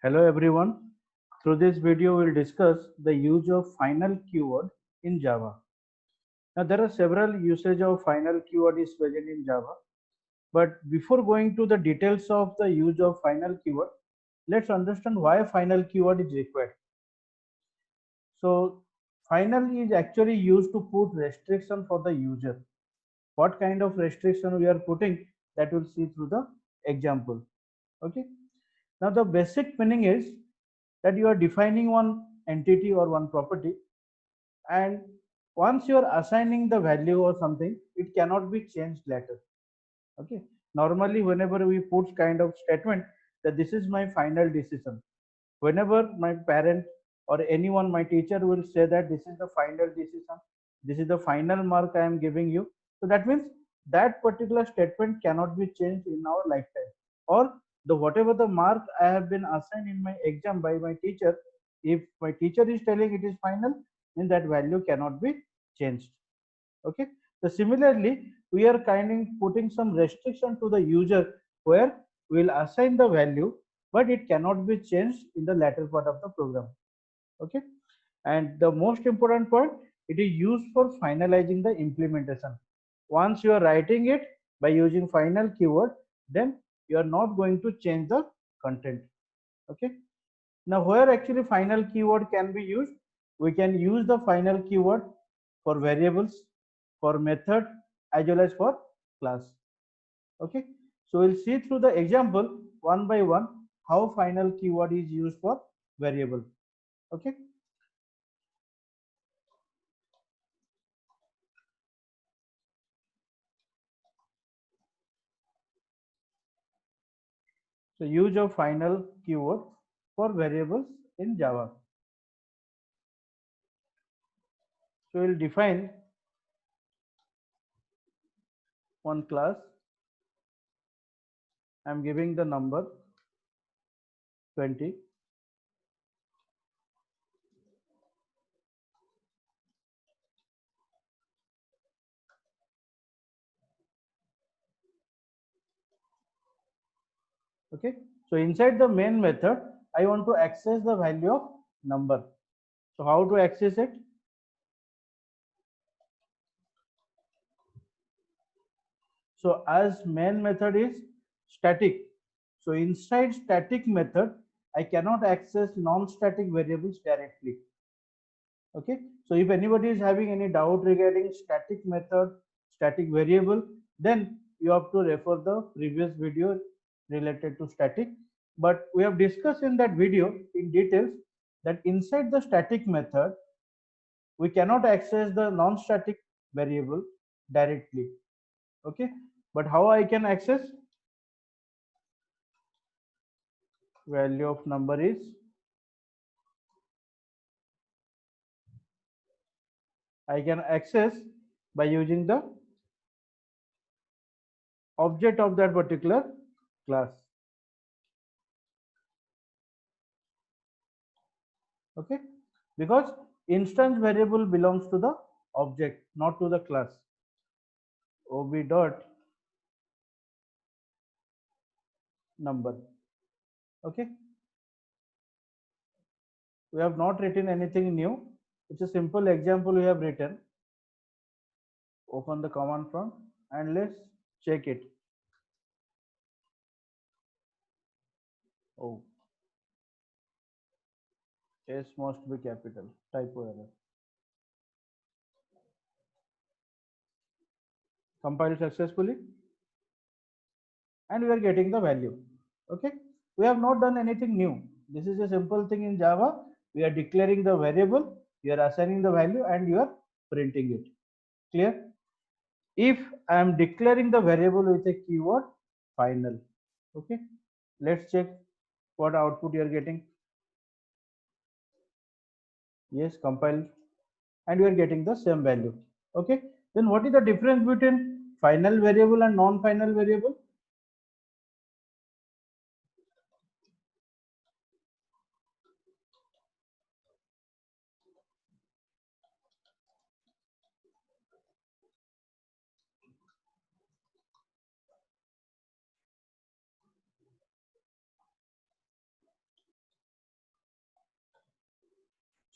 Hello everyone. Through this video, we'll discuss the use of final keyword in Java. Now, there are several usage of final keyword is present in Java. But before going to the details of the use of final keyword, let's understand why final keyword is required. So, final is actually used to put restriction for the user. What kind of restriction we are putting, that we'll see through the example. Okay. Now, the basic meaning is that you are defining one entity or one property, and once you are assigning the value or something, it cannot be changed later. Okay. Normally, whenever we put kind of statement that this is my final decision, whenever my parent or anyone, my teacher will say that this is the final decision, this is the final mark I am giving you. So that means that particular statement cannot be changed in our lifetime, or the whatever the mark I have been assigned in my exam by my teacher, if my teacher is telling it is final, then that value cannot be changed. Okay. So similarly, we are kind of putting some restriction to the user, where we will assign the value, but it cannot be changed in the latter part of the program. Okay. And the most important point, it is used for finalizing the implementation. Once you are writing it by using final keyword, then you are not going to change the content. Okay. Now, where actually final keyword can be used, we can use the final keyword for variables, for method, as well as for class. Okay. So we'll see through the example one by one how final keyword is used for variable. Okay. So use of final keyword for variables in Java. So we'll define one class. I'm giving the number 20. Okay. So inside the main method, I want to access the value of number. So how to access it? So as main method is static, so inside static method, I cannot access non-static variables directly. Okay. So if anybody is having any doubt regarding static method, static variable, then you have to refer the previous video related to static. But we have discussed in that video in details that inside the static method, we cannot access the non-static variable directly. Okay. But how I can access? Value of number is I can access by using the object of that particular class. Okay. Because instance variable belongs to the object, not to the class. Ob dot number. Okay. We have not written anything new. It's a simple example we have written. Open the command prompt and let's check it. Oh, S must be capital. Typo error. Compiled successfully, and we are getting the value. Okay. We have not done anything new. This is a simple thing in Java. We are declaring the variable, we are assigning the value, and you are printing it. Clear? If I am declaring the variable with a keyword final. Okay. Let's check what output you are getting. Yes, compiled, and we are getting the same value. Okay. Then what is the difference between final variable and non-final variable?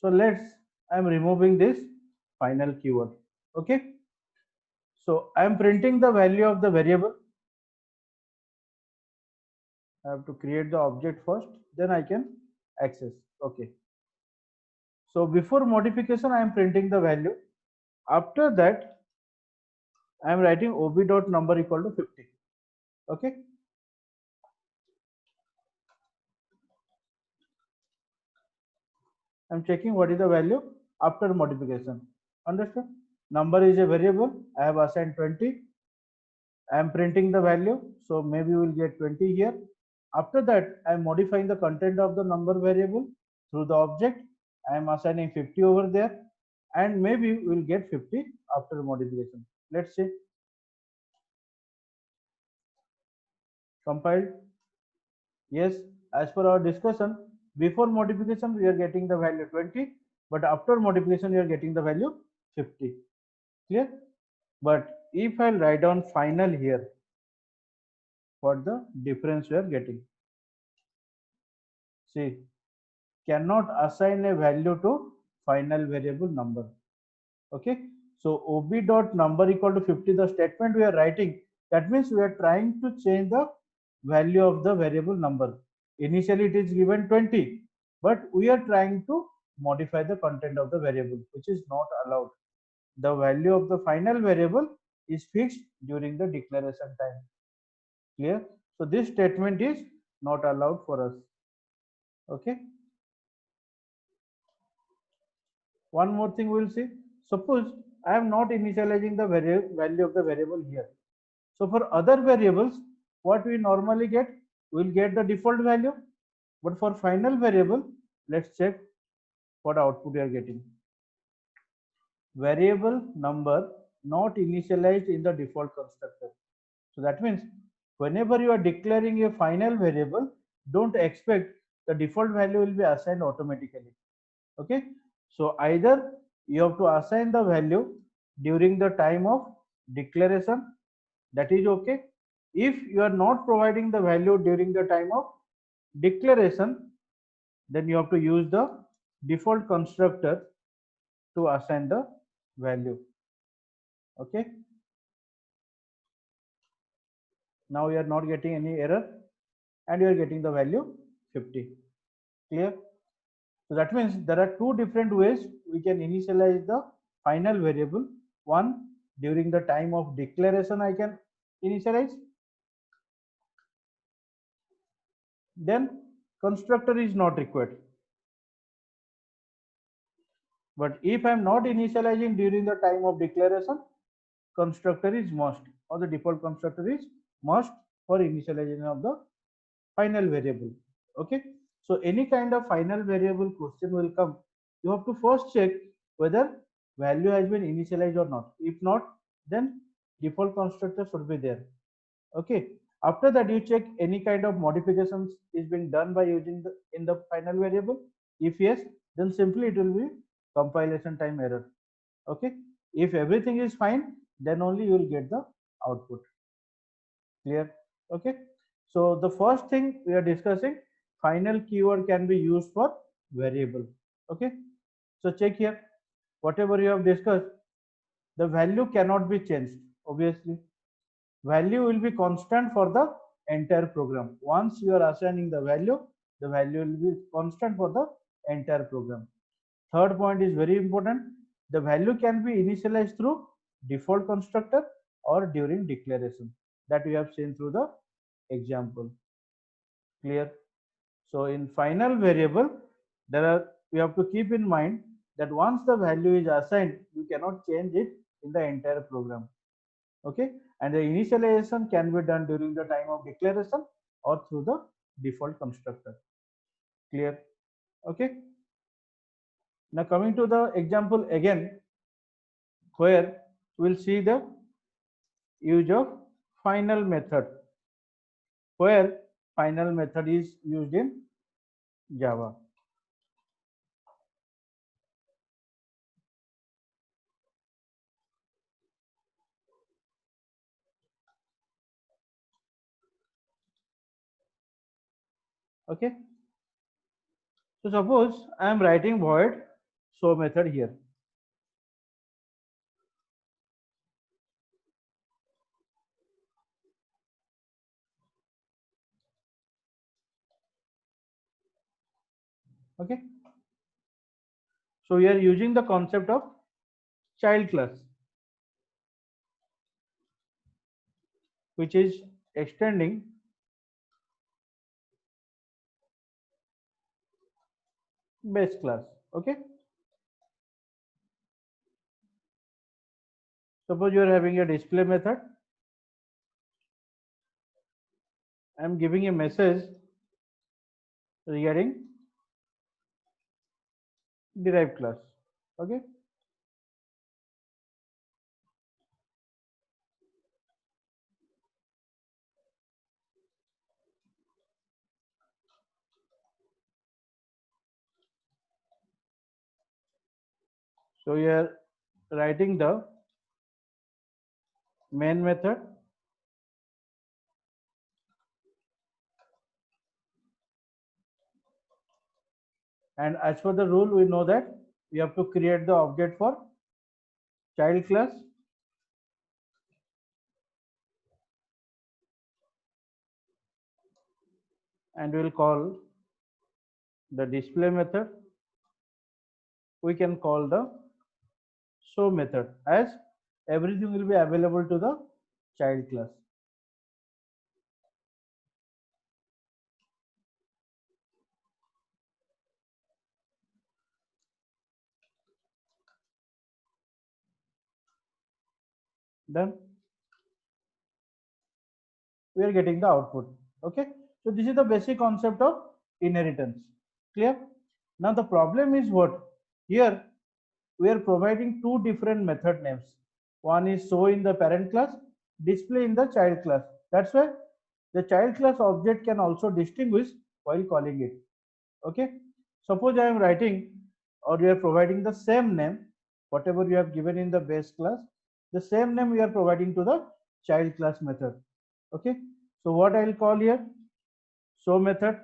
So I'm removing this final keyword. Okay. So I'm printing the value of the variable. I have to create the object first, then I can access. Okay. So before modification, I am printing the value. After that, I am writing ob.number equal to 50. Okay. I'm checking what is the value after modification. Understood? Number is a variable. I have assigned 20. I am printing the value. So maybe we will get 20 here. After that, I am modifying the content of the number variable through the object. I am assigning 50 over there, and maybe we will get 50 after modification. Let's say compiled. Yes, as per our discussion, before modification we are getting the value 20, but after modification we are getting the value 50. Clear? But if I write down final here, what the difference we are getting? See, cannot assign a value to final variable number. Okay, so ob dot number equal to 50, the statement we are writing, that means we are trying to change the value of the variable number. Initially it is given 20, but we are trying to modify the content of the variable, which is not allowed. The value of the final variable is fixed during the declaration time. Clear? So this statement is not allowed for us. Okay. One more thing we'll see. Suppose I am not initializing the value of the variable here. So for other variables, what we normally get, we'll get the default value. But for final variable, let's check what output we are getting. Variable number not initialized in the default constructor. So that means whenever you are declaring a final variable, don't expect the default value will be assigned automatically. Okay. So either you have to assign the value during the time of declaration, that is okay. If you are not providing the value during the time of declaration, then you have to use the default constructor to assign the value. Okay. Now you are not getting any error, and you are getting the value 50. Clear? So that means there are two different ways we can initialize the final variable. One, during the time of declaration I can initialize. Then constructor is not required. But if I am not initializing during the time of declaration, constructor is must, or the default constructor is must for initialization of the final variable. Okay. So any kind of final variable question will come, you have to first check whether value has been initialized or not. If not, then default constructor should be there. Okay. After that, you check any kind of modifications is being done by using the in the final variable. If yes, then simply it will be compilation time error. Okay. If everything is fine, then only you will get the output. Clear? Okay. So the first thing we are discussing, final keyword can be used for variable. Okay. So check here, whatever you have discussed, the value cannot be changed. Obviously, value will be constant for the entire program. Once you are assigning the value will be constant for the entire program. Third point is very important. The value can be initialized through default constructor or during declaration, that we have seen through the example. Clear? So in final variable, we have to keep in mind that once the value is assigned, you cannot change it in the entire program. Okay, and the initialization can be done during the time of declaration or through the default constructor. Clear? Okay. Now coming to the example again, where we'll see the use of final method, where final method is used in Java. Okay. So suppose I am writing void show method here. Okay, so we are using the concept of child class, which is extending base class. Okay, suppose you are having a display method. I am giving a message regarding derived class. Okay, so we are writing the main method, and as per the rule we know that we have to create the object for child class, and we will call the display method. We can call the show method, as everything will be available to the child class. Then we are getting the output. Okay, so this is the basic concept of inheritance. Clear? Now the problem is what? Here we are providing two different method names. One is show in the parent class, display in the child class. That's why the child class object can also distinguish while calling it. Okay, suppose I am writing, or you are providing the same name, whatever you have given in the base class, the same name we are providing to the child class method. Okay, so what I will call here? Show method.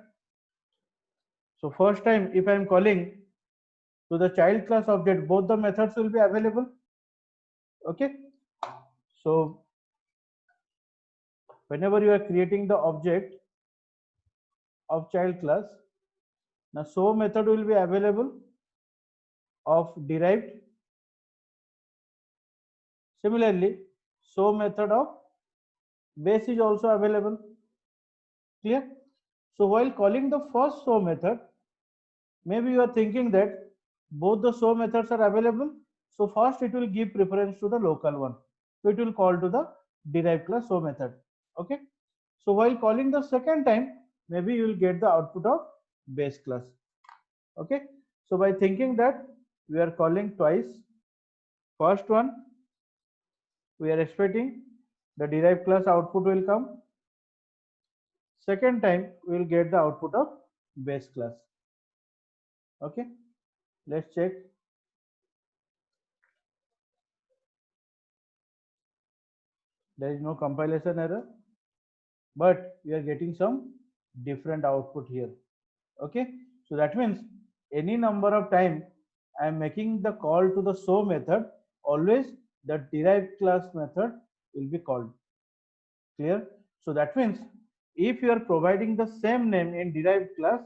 So first time if I am calling to the child class object, both the methods will be available. Okay, so whenever you are creating the object of child class, now show method will be available of derived. Similarly, show method of base is also available. Clear? So while calling the first show method, maybe you are thinking that both the show methods are available. So first it will give preference to the local one. So it will call to the derived class show method. Okay. So while calling the second time, maybe you will get the output of base class. Okay. So by thinking that we are calling twice, first one we are expecting the derived class output will come. Second time we will get the output of base class. Okay, let's check. There is no compilation error, but we are getting some different output here. Okay, so that means any number of time I am making the call to the show method, always the derived class method will be called. Clear? So that means if you are providing the same name in derived class,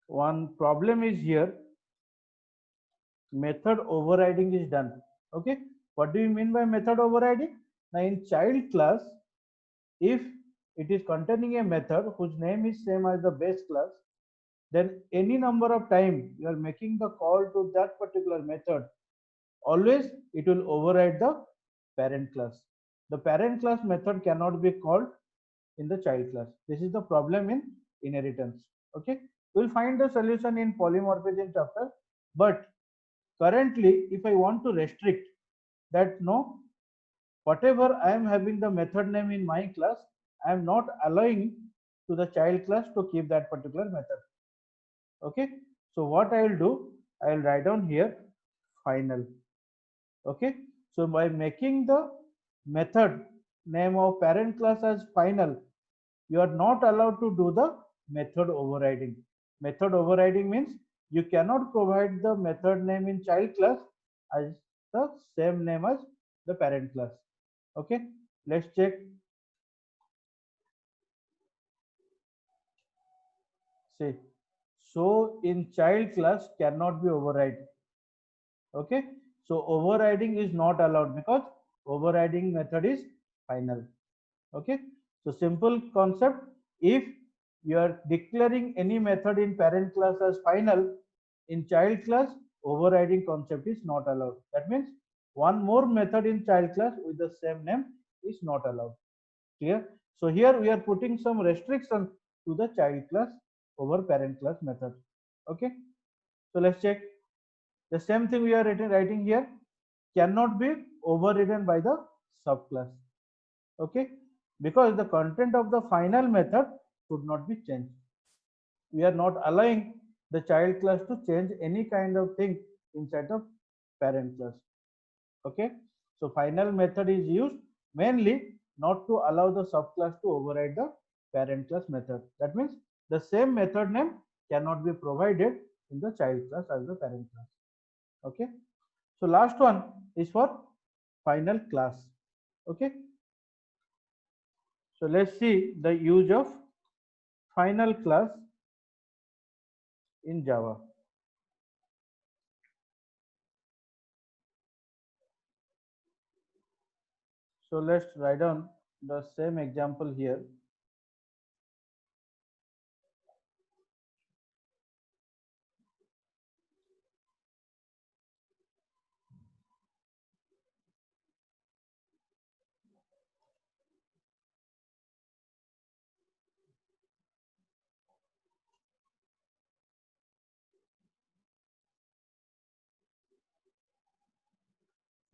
one problem is here, method overriding is done. Okay, what do you mean by method overriding? Now in child class, if it is containing a method whose name is same as the base class, then any number of time you are making the call to that particular method, always it will override the parent class. The parent class method cannot be called in the child class. This is the problem in inheritance. Okay, we'll find the solution in polymorphism chapter, but currently if I want to restrict that, no, whatever I am having the method name in my class, I am not allowing to the child class to keep that particular method. Okay, so what I will do, I will write down here final. Okay, so by making the method name of parent class as final, you are not allowed to do the method overriding. Method overriding means you cannot provide the method name in child class as the same name as the parent class. Okay, let's check. See, so in child class cannot be override. Okay, so overriding is not allowed because overriding method is final. Okay, so simple concept. If you are declaring any method in parent class as final, in child class overriding concept is not allowed. That means one more method in child class with the same name is not allowed. Clear? So here we are putting some restriction to the child class over parent class method. Okay, so let's check. The same thing we are writing here cannot be overridden by the subclass. Okay, because the content of the final method should not be changed. We are not allowing the child class to change any kind of thing inside the parent class. Okay, so final method is used mainly not to allow the subclass to override the parent class method. That means the same method name cannot be provided in the child class as the parent class. Okay, so last one is for final class. Okay, so let's see the use of final class in Java. So let's write down the same example here.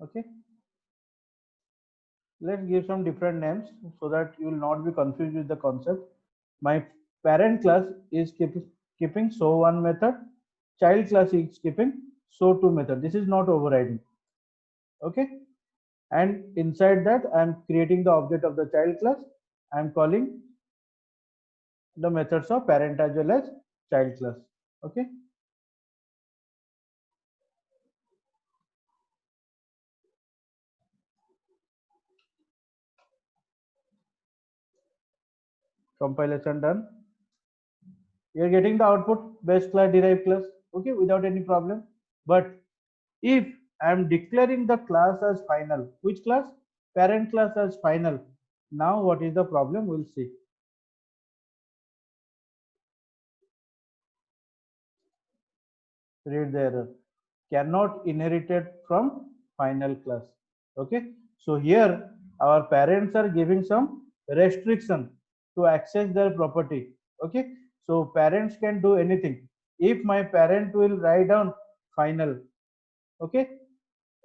Okay, let's give some different names so that you will not be confused with the concept. My parent class is keeping so one method, child class is keeping so two method. This is not overriding. Okay, and inside that I am creating the object of the child class. I am calling the methods of parent as well as child class. Okay, compilation done. You're getting the output base class derived class, okay, without any problem. But if I am declaring the class as final, which class? Parent class as final. Now what is the problem? We'll see. Read the error. Cannot inherited from final class. Okay, so here our parents are giving some restriction to access their property. Okay, so parents can do anything. If my parent will write down final, okay,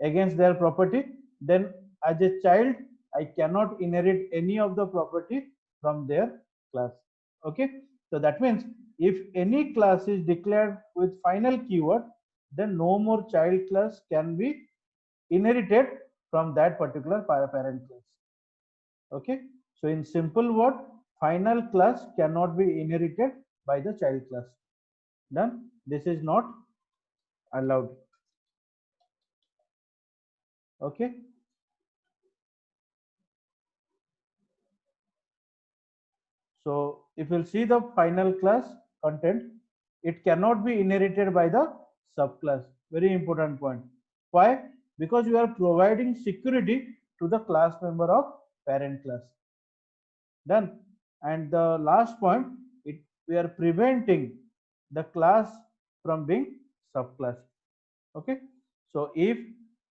against their property, then as a child I cannot inherit any of the property from their class. Okay, so that means if any class is declared with final keyword, then no more child class can be inherited from that particular parent class. Okay, so in simple word, final class cannot be inherited by the child class. Done. This is not allowed. Okay, so if you'll see the final class content, it cannot be inherited by the subclass. Very important point. Why? Because you are providing security to the class member of parent class. Done. And the last point, we are preventing the class from being subclass. Okay, so if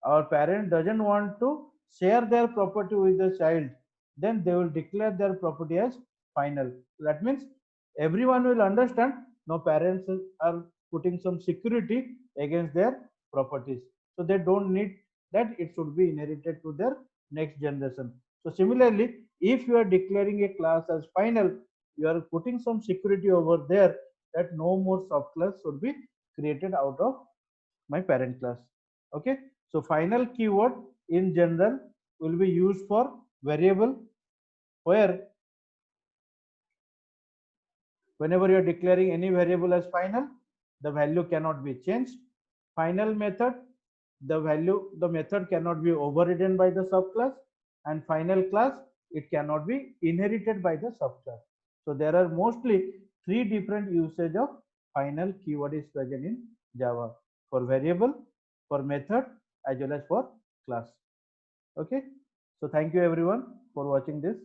our parent doesn't want to share their property with the child, then they will declare their property as final. That means everyone will understand no, parents are putting some security against their properties, so they don't need that it should be inherited to their next generation. So similarly, if you are declaring a class as final, you are putting some security over there that no more subclass should be created out of my parent class. Okay, so final keyword in general will be used for variable, where whenever you are declaring any variable as final, the value cannot be changed. Final method, the method cannot be overridden by the subclass, and final class, it cannot be inherited by the subclass. So there are mostly three different usage of final keyword is present in Java: for variable, for method, as well as for class. Okay, so thank you everyone for watching this.